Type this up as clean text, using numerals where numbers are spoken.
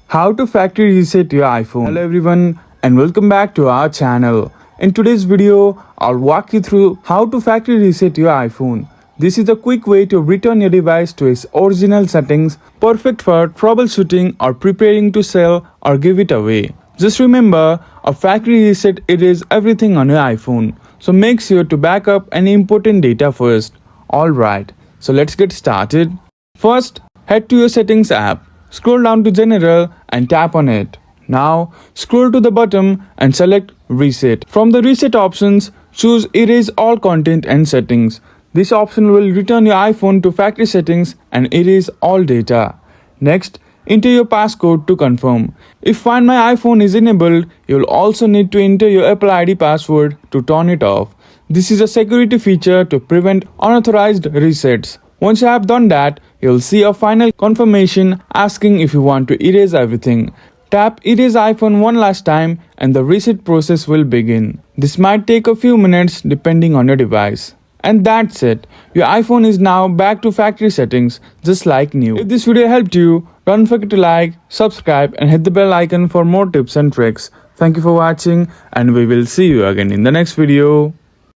How to factory reset your iPhone. Hello everyone and welcome back to our channel. In today's video, I'll walk you through how to factory reset your iPhone. This is a quick way to return your device to its original settings, perfect for troubleshooting or preparing to sell or give it away. Just remember, a factory reset erases everything on your iPhone, so make sure to back up any important data first. Alright, so let's get started. First, head to your settings app. Scroll down to General and tap on it. Now, scroll to the bottom and select Reset. From the Reset options, choose Erase all content and settings. This option will return your iPhone to factory settings and erase all data. Next, enter your passcode to confirm. If Find My iPhone is enabled, you will also need to enter your Apple ID password to turn it off. This is a security feature to prevent unauthorized resets. Once you have done that, you'll see a final confirmation asking if you want to erase everything. Tap Erase iPhone one last time and the reset process will begin. This might take a few minutes depending on your device. And that's it. Your iPhone is now back to factory settings just like new. If this video helped you, don't forget to like, subscribe and hit the bell icon for more tips and tricks. Thank you for watching and we will see you again in the next video.